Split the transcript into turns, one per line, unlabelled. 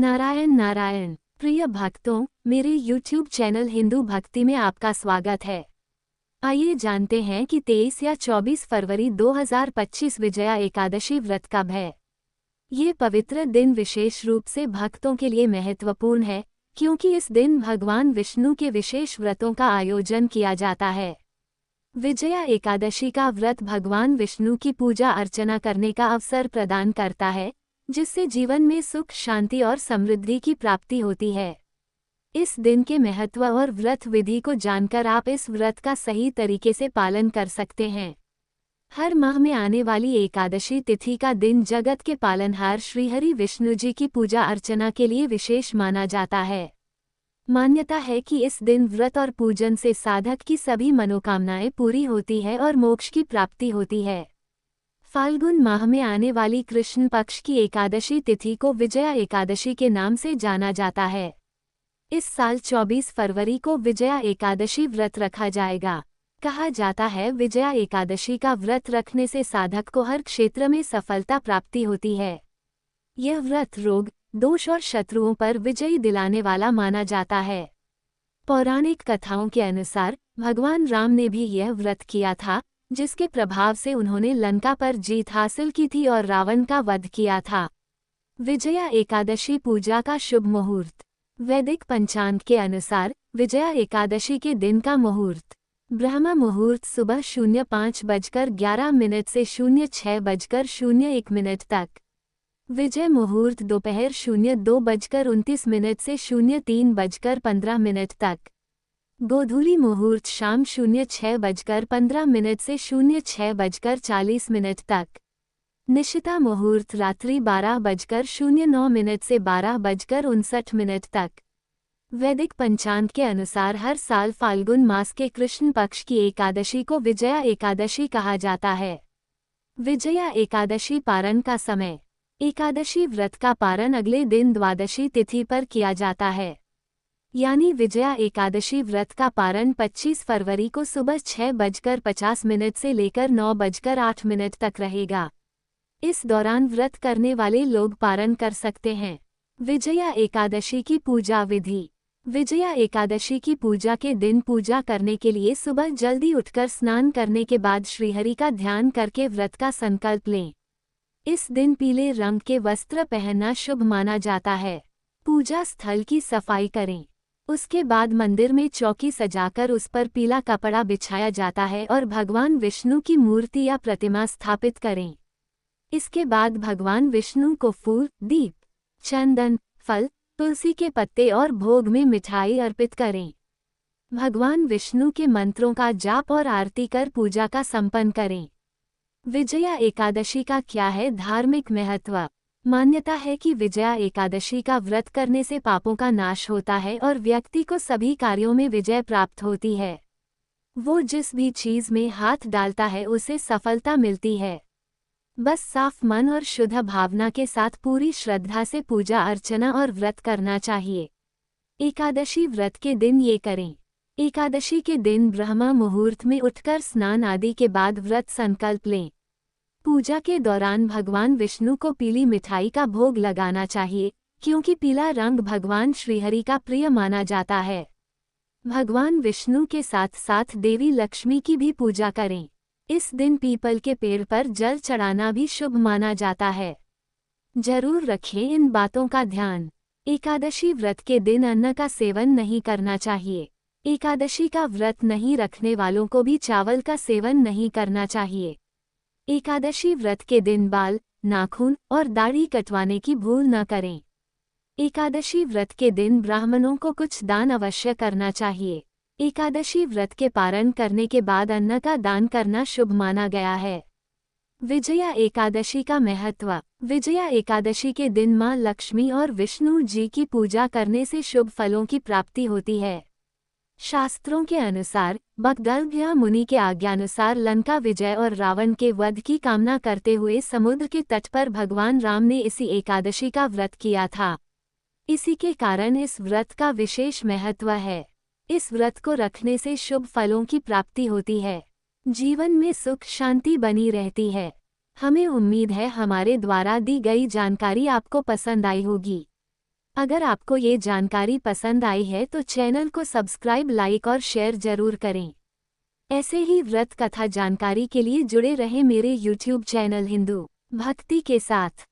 नारायण नारायण। प्रिय भक्तों, मेरे YouTube चैनल हिंदू भक्ति में आपका स्वागत है। आइए जानते हैं कि 23 या 24 फरवरी 2025 विजया एकादशी व्रत कब है। ये पवित्र दिन विशेष रूप से भक्तों के लिए महत्वपूर्ण है, क्योंकि इस दिन भगवान विष्णु के विशेष व्रतों का आयोजन किया जाता है। विजया एकादशी का व्रत भगवान विष्णु की पूजा अर्चना करने का अवसर प्रदान करता है, जिससे जीवन में सुख, शांति और समृद्धि की प्राप्ति होती है। इस दिन के महत्व और व्रत विधि को जानकर आप इस व्रत का सही तरीके से पालन कर सकते हैं। हर माह में आने वाली एकादशी तिथि का दिन जगत के पालनहार श्रीहरि विष्णु जी की पूजा अर्चना के लिए विशेष माना जाता है। मान्यता है कि इस दिन व्रत और पूजन से साधक की सभी मनोकामनाएं पूरी होती है और मोक्ष की प्राप्ति होती है। फाल्गुन माह में आने वाली कृष्ण पक्ष की एकादशी तिथि को विजया एकादशी के नाम से जाना जाता है। इस साल 24 फरवरी को विजया एकादशी व्रत रखा जाएगा। कहा जाता है विजया एकादशी का व्रत रखने से साधक को हर क्षेत्र में सफलता प्राप्ति होती है। यह व्रत रोग, दोष और शत्रुओं पर विजयी दिलाने वाला माना जाता है। पौराणिक कथाओं के अनुसार भगवान राम ने भी यह व्रत किया था, जिसके प्रभाव से उन्होंने लंका पर जीत हासिल की थी और रावण का वध किया था। विजया एकादशी पूजा का शुभ मुहूर्त। वैदिक पंचांग के अनुसार विजया एकादशी के दिन का मुहूर्त ब्रह्म मुहूर्त सुबह 05:11 से 06:01 तक। विजय मुहूर्त दोपहर 02:29 से 03:15 तक। गोधूली मुहूर्त शाम 06:15 से 06:40 तक। निशिता मुहूर्त रात्रि 12:09 से 12:59 तक। वैदिक पंचांग के अनुसार हर साल फाल्गुन मास के कृष्ण पक्ष की एकादशी को विजया एकादशी कहा जाता है। विजया एकादशी पारण का समय। एकादशी व्रत का पारण अगले दिन द्वादशी तिथि पर किया जाता है, यानी विजया एकादशी व्रत का पारण 25 फरवरी को सुबह 6:50 से लेकर 9:08 तक रहेगा। इस दौरान व्रत करने वाले लोग पारण कर सकते हैं। विजया एकादशी की पूजा विधि। विजया एकादशी की पूजा के दिन पूजा करने के लिए सुबह जल्दी उठकर स्नान करने के बाद श्रीहरि का ध्यान करके व्रत का संकल्प लें। इस दिन पीले रंग के वस्त्र पहनना शुभ माना जाता है। पूजा स्थल की सफाई करें। उसके बाद मंदिर में चौकी सजाकर उस पर पीला कपड़ा बिछाया जाता है और भगवान विष्णु की मूर्ति या प्रतिमा स्थापित करें। इसके बाद भगवान विष्णु को फूल, दीप, चंदन, फल, तुलसी के पत्ते और भोग में मिठाई अर्पित करें। भगवान विष्णु के मंत्रों का जाप और आरती कर पूजा का संपन्न करें। विजया एकादशी का क्या है धार्मिक महत्व। मान्यता है कि विजया एकादशी का व्रत करने से पापों का नाश होता है और व्यक्ति को सभी कार्यों में विजय प्राप्त होती है। वो जिस भी चीज में हाथ डालता है उसे सफलता मिलती है। बस साफ मन और शुद्ध भावना के साथ पूरी श्रद्धा से पूजा अर्चना और व्रत करना चाहिए। एकादशी व्रत के दिन ये करें। एकादशी के दिन ब्रह्म मुहूर्त में उठकर स्नान आदि के बाद व्रत संकल्प लें। पूजा के दौरान भगवान विष्णु को पीली मिठाई का भोग लगाना चाहिए, क्योंकि पीला रंग भगवान श्रीहरि का प्रिय माना जाता है। भगवान विष्णु के साथ साथ देवी लक्ष्मी की भी पूजा करें। इस दिन पीपल के पेड़ पर जल चढ़ाना भी शुभ माना जाता है। जरूर रखें इन बातों का ध्यान। एकादशी व्रत के दिन अन्न का सेवन नहीं करना चाहिए। एकादशी का व्रत नहीं रखने वालों को भी चावल का सेवन नहीं करना चाहिए। एकादशी व्रत के दिन बाल, नाखून और दाढ़ी कटवाने की भूल न करें। एकादशी व्रत के दिन ब्राह्मणों को कुछ दान अवश्य करना चाहिए। एकादशी व्रत के पारण करने के बाद अन्न का दान करना शुभ माना गया है। विजया एकादशी का महत्व। विजया एकादशी के दिन मां लक्ष्मी और विष्णु जी की पूजा करने से शुभ फलों की प्राप्ति होती है। शास्त्रों के अनुसार बगदलभ्या मुनि के आज्ञानुसार लंका विजय और रावण के वध की कामना करते हुए समुद्र के तट पर भगवान राम ने इसी एकादशी का व्रत किया था। इसी के कारण इस व्रत का विशेष महत्व है। इस व्रत को रखने से शुभ फलों की प्राप्ति होती है। जीवन में सुख शांति बनी रहती है। हमें उम्मीद है हमारे द्वारा दी गई जानकारी आपको पसंद आई होगी। अगर आपको ये जानकारी पसंद आई है तो चैनल को सब्सक्राइब, लाइक और शेयर जरूर करें। ऐसे ही व्रत कथा जानकारी के लिए जुड़े रहे मेरे YouTube चैनल हिंदू भक्ति के साथ।